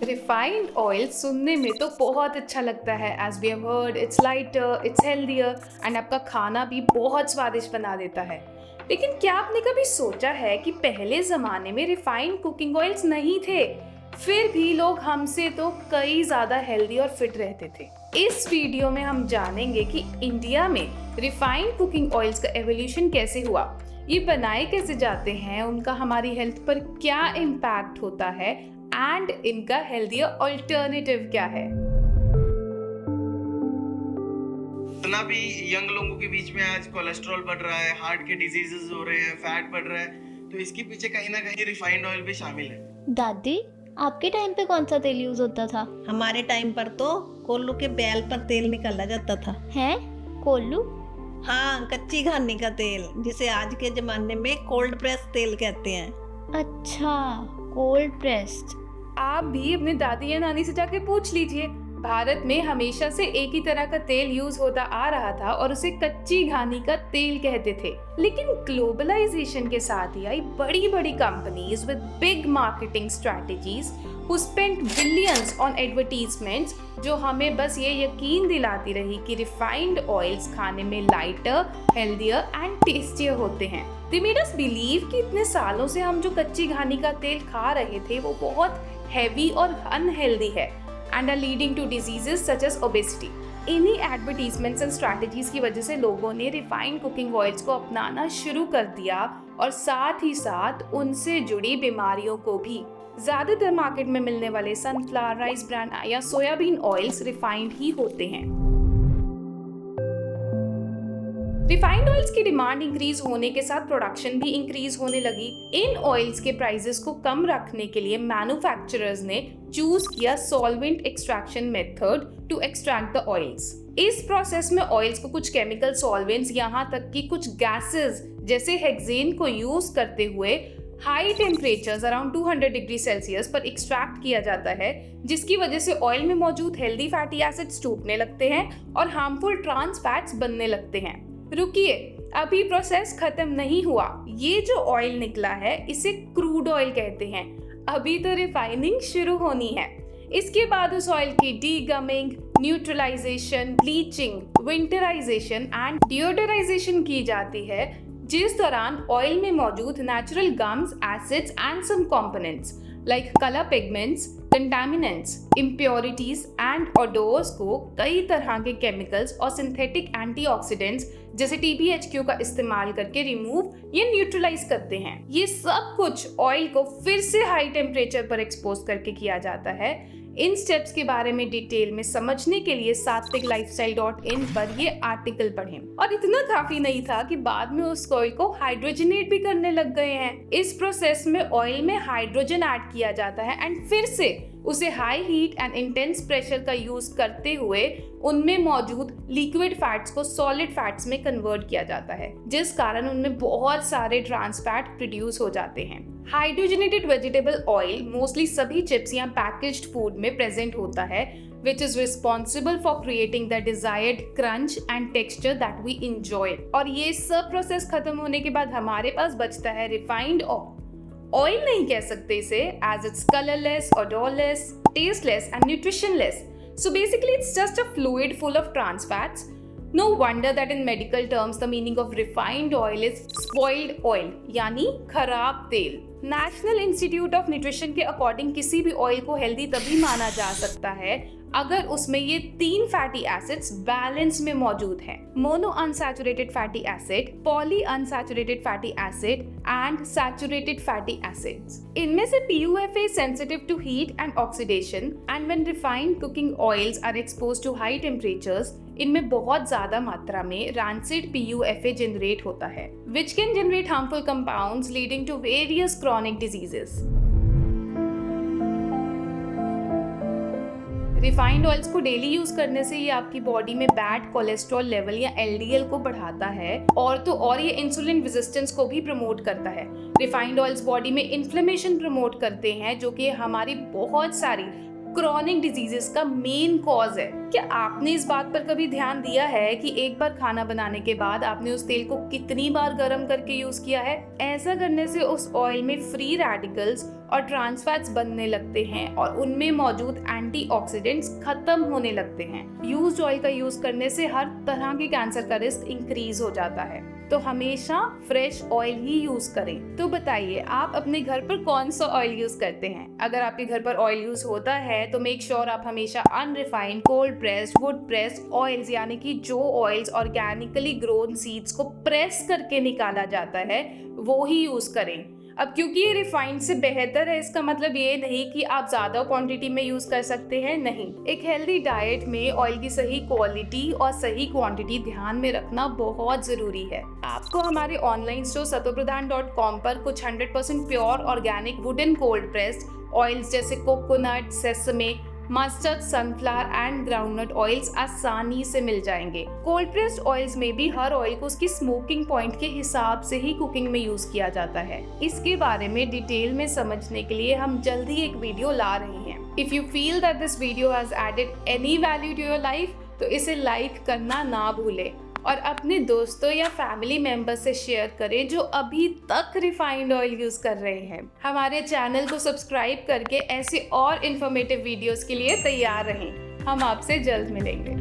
Refined oil सुनने में तो बहुत अच्छा लगता है। As we have heard, it's lighter, it's healthier and आपका खाना भी बहुत स्वादिष्ट बना देता है। लेकिन क्या आपने कभी सोचा है कि पहले जमाने में रिफाइंड कुकिंग ऑयल्स नहीं थे, फिर भी लोग हमसे तो कई ज्यादा हेल्दी और फिट रहते थे। इस वीडियो में हम जानेंगे कि इंडिया में रिफाइंड कुकिंग ऑयल्स का एवोल्यूशन कैसे हुआ, ये बनाए कैसे जाते हैं, उनका हमारी हेल्थ पर क्या इम्पैक्ट होता है एंड इनका हेल्दियर ऑल्टरनेटिव क्या है। इतना भी यंग लोगों के बीच में आज कोलेस्ट्रॉल बढ़ रहा है, हार्ट के डिजीजेस हो रहे हैं, फैट बढ़ रहा है, तो इसके पीछे कहीं ना कहीं रिफाइंड ऑयल भी शामिल है। दादी, आपके टाइम पे कौन सा तेल यूज होता था? हमारे टाइम पर तो कोल्लू के बैल पर तेल निकाला जाता था। हैं? कोल्लू? हाँ, कच्ची घानी का तेल, जिसे आज के जमाने में कोल्ड प्रेस तेल कहते हैं। अच्छा, कोल्ड प्रेस्ड। आप भी अपने दादी या नानी से जाके पूछ लीजिए। भारत में हमेशा से एक ही तरह का तेल यूज होता आ रहा था और उसे कच्ची घानी का तेल कहते थे। लेकिन ग्लोबलाइजेशन के साथ ही आई बड़ी बड़ी companies with big marketing strategies who spent billions on advertisements, जो हमें बस ये यकीन दिलाती रही कि रिफाइंड ऑयल्स खाने में लाइटर, हेल्दियर एंड टेस्टियर होते हैं। They made us believe कि इतने सालों से हम जो कच्ची घानी का तेल खा रहे थे वो बहुत हैवी और अनहेल्दी है and are leading to diseases such as obesity. इन्हीं एडवर्टीजमेंट्स एंड स्ट्रैटेजीज की वजह से लोगों ने रिफाइंड कुकिंग ऑयल्स को अपनाना शुरू कर दिया और साथ ही साथ उनसे जुड़ी बीमारियों को भी। ज्यादातर मार्केट में मिलने वाले सनफ्लावर, राइस ब्रांड या सोयाबीन ऑयल्स रिफाइंड ही होते हैं। रिफाइंड ऑयल्स की डिमांड इंक्रीज होने के साथ प्रोडक्शन भी इंक्रीज होने लगी। इन ऑयल्स के प्राइसेस को कम रखने के लिए मैन्युफैक्चरर्स ने चूज किया solvent extraction method to extract the oils. इस प्रोसेस में ऑयल्स को कुछ केमिकल सॉल्वेंट्स, यहाँ तक कि कुछ गैसेस जैसे हेक्सेन को यूज करते हुए high temperatures around 200 degree Celsius पर एक्सट्रैक्ट किया जाता है, जिसकी वजह से ऑयल में मौजूद हेल्दी फैटी एसिड्स टूटने लगते हैं और हार्मफुल ट्रांस फैट्स बनने लगते हैं। रुकिए, अभी प्रोसेस खत्म नहीं हुआ। ये जो ऑयल निकला है इसे क्रूड ऑयल कहते हैं। अभी तो रिफाइनिंग शुरू होनी है। इसके बाद उस ऑयल की degumming, neutralization, bleaching, winterization and deodorization की जाती है, जिस दौरान ऑयल में मौजूद natural gums, acids and some components like colour pigments, contaminants, impurities and odours को कई तरह के केमिकल्स और सिंथेटिक एंटीऑक्सीडेंट्स जैसे TBHQ का इस्तेमाल करके रिमूव या न्यूट्रलाइज करते हैं। ये सब कुछ ऑयल को फिर से हाई टेम्परेचर पर एक्सपोज करके किया जाता है। इन स्टेप्स के बारे में डिटेल में समझने के लिए satviklifestyle.in पर ये आर्टिकल पढ़ें। और इतना काफी नहीं था कि बाद में उस ऑयल को हाइड्रोजनेट भी करने लग गए हैं। इस प्रोसेस में ऑयल में हाइड्रोजन ऐड किया जाता है एंड फिर से उसे high heat and intense pressure का यूज करते हुए उनमें मौजूद लिक्विड फैट्स को सॉलिड फैट्स में कन्वर्ट किया जाता है, जिस कारण उनमें बहुत सारे ट्रांस फैट प्रोड्यूस हो जाते हैं। हाइड्रोजनेटेड वेजिटेबल ऑयल मोस्टली सभी चिप्स या पैकेज्ड फूड में प्रेजेंट होता है, which is responsible for creating the desired crunch and texture that we enjoy। और ये सब प्रोसेस खत्म होने के बाद हमारे पास बचता है रिफाइंड ऑयल नहीं कह सकते इसे, as it's colorless, odorless, tasteless and nutritionless. So basically it's just a fluid full of trans fats. No wonder that in medical terms the meaning of refined oil is spoiled oil, यानी खराब तेल। National institute of nutrition के according किसी भी oil को healthy तभी माना जा सकता है अगर उसमें ये 3 फैटी एसिड्स बैलेंस में मौजूद हैं: mono unsaturated fatty acid, poly unsaturated fatty acid and saturated fatty acids. इनमें से PUFA is sensitive to heat and oxidation and when refined cooking oils are exposed to high temperatures, इनमें बहुत ज्यादा मात्रा में rancid PUFA जनरेट होता है, which can generate harmful compounds leading to various chronic diseases. Refined oils को daily use करने से ये आपकी बॉडी में बैड कोलेस्ट्रॉल लेवल या LDL को बढ़ाता है और ये इंसुलिन रेजिस्टेंस को भी प्रमोट करता है। रिफाइंड ऑयल्स बॉडी में इन्फ्लेमेशन प्रमोट करते हैं, जो कि हमारी बहुत सारी क्रॉनिक डिजीजेस का मेन कॉज है। क्या आपने इस बात पर कभी ध्यान दिया है कि एक बार खाना बनाने के बाद आपने उस तेल को कितनी बार गर्म करके यूज किया है? ऐसा करने से उस ऑयल में फ्री रेडिकल्स और ट्रांस फैट्स बनने लगते हैं और उनमें मौजूद एंटीऑक्सीडेंट्स खत्म होने लगते हैं। यूज्ड ऑयल का यूज करने से हर तरह के कैंसर का रिस्क इंक्रीज हो जाता है, तो हमेशा फ्रेश ऑयल ही यूज करें। तो बताइए, आप अपने घर पर कौन सा ऑयल यूज करते हैं? अगर आपके घर पर ऑयल यूज होता है तो मेक श्योर आप हमेशा unrefined, cold pressed, would pressed oils, यानी कि जो ऑयल्स ऑर्गेनिकली ग्रोन सीड्स को प्रेस करके निकाला जाता है वो ही यूज करें। अब क्योंकि ये रिफाइंड से बेहतर है, इसका मतलब ये नहीं कि आप ज्यादा क्वांटिटी में यूज कर सकते हैं, नहीं। एक हेल्दी डाइट में ऑयल की सही क्वालिटी और सही क्वांटिटी ध्यान में रखना बहुत जरूरी है। आपको हमारे ऑनलाइन स्टोर satopradhan.com पर कुछ 100% pure organic wooden cold pressed oils जैसे coconut, sesame, mustard, sunflower and groundnut oils आसानी से मिल जाएंगे। कोल्ड प्रेस्ड ऑयल्स में भी हर ऑयल को उसकी स्मोकिंग पॉइंट के हिसाब से ही कुकिंग में यूज किया जाता है। इसके बारे में डिटेल में समझने के लिए हम जल्द ही एक वीडियो ला रहे हैं। If you feel that this video has added any value to your life तो इसे लाइक करना ना भूलें और अपने दोस्तों या फैमिली मेंबर से शेयर करें जो अभी तक रिफाइंड ऑयल यूज कर रहे हैं। हमारे चैनल को सब्सक्राइब करके ऐसे और इन्फॉर्मेटिव वीडियोस के लिए तैयार रहें। हम आपसे जल्द मिलेंगे।